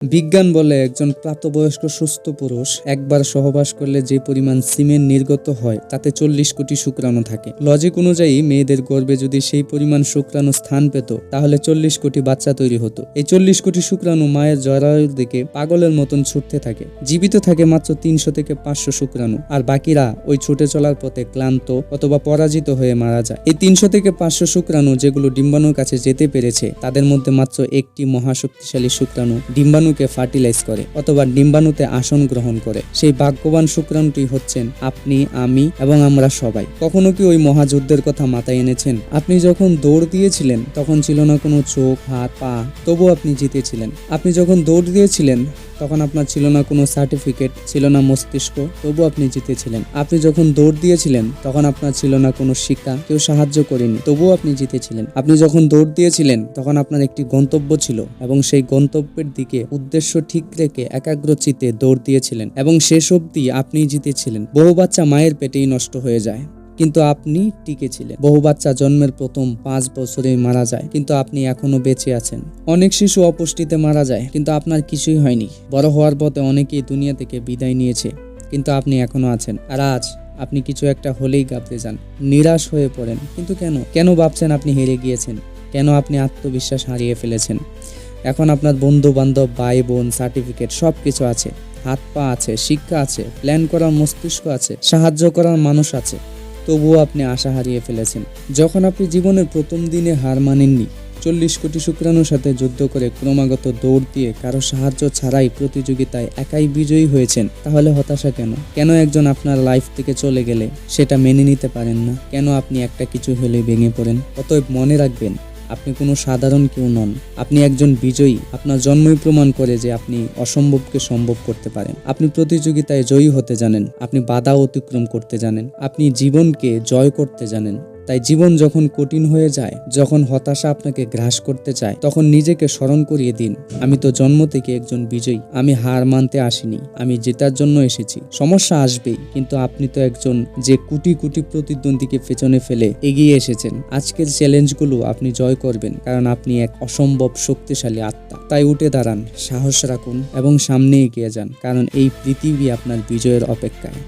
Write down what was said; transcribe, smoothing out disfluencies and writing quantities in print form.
বিজ্ঞান বলে একজন প্রাপ্তবয়স্ক সুস্থ পুরুষ একবার সহবাস করলে যে পরিমাণ সিমেন্ট নির্গত হয় তাতে 40 কোটি শুক্রাণু থাকে। লজিক অনুযায়ী মেয়েদের গর্ভে যদি সেই পরিমাণ শুক্রাণু স্থান পেত তাহলে 40 কোটি বাচ্চা তৈরি হতো। এই 40 কোটি শুক্রাণু মায়ের জরায়ুর দিকে পাগলের মতন ছুটতে থাকে। জীবিত থাকে মাত্র 300 থেকে 500 শুক্রাণু, আর বাকিরা ওই ছুটে চলার পথে ক্লান্ত অথবা পরাজিত হয়ে মারা যায়। এই 300 থেকে 500 শুক্রাণু যেগুলো ডিম্বাণুর কাছে যেতে পেরেছে তাদের মধ্যে মাত্র একটি মহাশক্তিশালী শুক্রাণু ডিম্বাণুকে ফার্টিলাইজ করে অথবা ডিম্বাণুতে আসন গ্রহণ করে। সেই ভাগ্যবান শুক্রাণুটি হচ্ছেন আপনি, আমি এবং আমরা সবাই। কখনো কি ওই মহাযুদ্ধের কথা মাথায় এনেছেন? আপনি যখন দৌড় দিয়েছিলেন তখন ছিল না কোনো চোখ, হাত, পা, তবু আপনি জিতেছিলেন। আপনি যখন দৌড় দিয়েছিলেন তখন আপনার ছিল না কোনো সার্টিফিকেট, ছিল না মস্তিষ্ক, তবু আপনি জিতেছিলেন। আপনি যখন দৌড় দিয়েছিলেন তখন আপনার ছিল না কোনো শিক্ষা, কেউ সাহায্য করেনি, তবুও আপনি জিতেছিলেন। আপনি যখন দৌড় দিয়েছিলেন তখন আপনার একটি গন্তব্য ছিল এবং সেই গন্তব্যের দিকে উদ্দেশ্য ঠিক রেখে একাগ্র চিত্তে দৌড় দিয়েছিলেন এবং শেষ অবধি আপনিই জিতেছিলেন। বহু বাচ্চা মায়ের পেটেই নষ্ট হয়ে যায় কিন্তু আপনি টিকে ছিলেন। বহু বাচ্চা জন্মের প্রথম 5 বছরেই মারা যায় কিন্তু আপনি এখনো বেঁচে আছেন। অনেক শিশু অপুষ্টিতে মারা যায় কিন্তু আপনার কিছুই হয়নি। বড় হওয়ার পথে অনেকেই দুনিয়া থেকে বিদায় নিয়েছে কিন্তু আপনি এখনো আছেন। আর আজ আপনি কিছু একটা হলেই গাবতে যান, নিরাশ হয়ে পড়েন। কিন্তু কেন ভাবছেন আপনি হেরে গিয়েছেন? কেন আপনি আত্মবিশ্বাস হারিয়ে ফেলেছেন? এখন আপনার বন্ধু বান্ধব, ভাই বোন, সার্টিফিকেট সবকিছু আছে, হাত পা আছে, শিক্ষা আছে, প্ল্যান করার মস্তিষ্ক আছে, সাহায্য করার মানুষ আছে, তবুও আপনি আশা হারিয়ে ফেলেছেন। যখন আপনি জীবনের প্রথম দিনে হার মানেননি, 40 কোটি শুক্রাণুর সাথে যুদ্ধ করে ক্রমাগত দৌড় দিয়ে কারো সাহায্য ছাড়াই প্রতিযোগিতায় একাই বিজয়ী হয়েছেন, তাহলে হতাশা কেন? কেন একজন আপনার লাইফ থেকে চলে গেলে সেটা মেনে নিতে পারেন না? কেন আপনি একটা কিছু হলে ভেঙে পড়েন? অতএব মনে রাখবেন, আপনি কোনো সাধারণ কেউ নন, আপনি একজন বিজয়ী। আপনার জন্মই প্রমাণ করে যে আপনি অসম্ভবকে সম্ভব করতে পারেন। আপনি প্রতিযোগিতায় জয়ী হতে জানেন, আপনি বাধা অতিক্রম করতে জানেন, আপনি জীবনকে জয় করতে জানেন। তাই জীবন যখন কঠিন হয়ে যায়, যখন হতাশা আপনাকে গ্রাস করতে চায়, তখন নিজেকে স্মরণ করিয়ে দিন, আমি তো জন্ম থেকে একজন বিজয়ী। আমি হার মানতে আসিনি, আমি জেতার জন্য এসেছি। সমস্যা আসবেই, কিন্তু আপনি তো একজন যে কোটি কোটি প্রতিদ্বন্দ্বীকে পেছনে ফেলে এগিয়ে এসেছেন। আজকের চ্যালেঞ্জগুলো আপনি জয় করবেন, কারণ আপনি এক অসম্ভব শক্তিশালী আত্মা। তাই উঠে দাঁড়ান, সাহস রাখুন এবং সামনে এগিয়ে যান, কারণ এই পৃথিবী আপনার বিজয়ের অপেক্ষায়।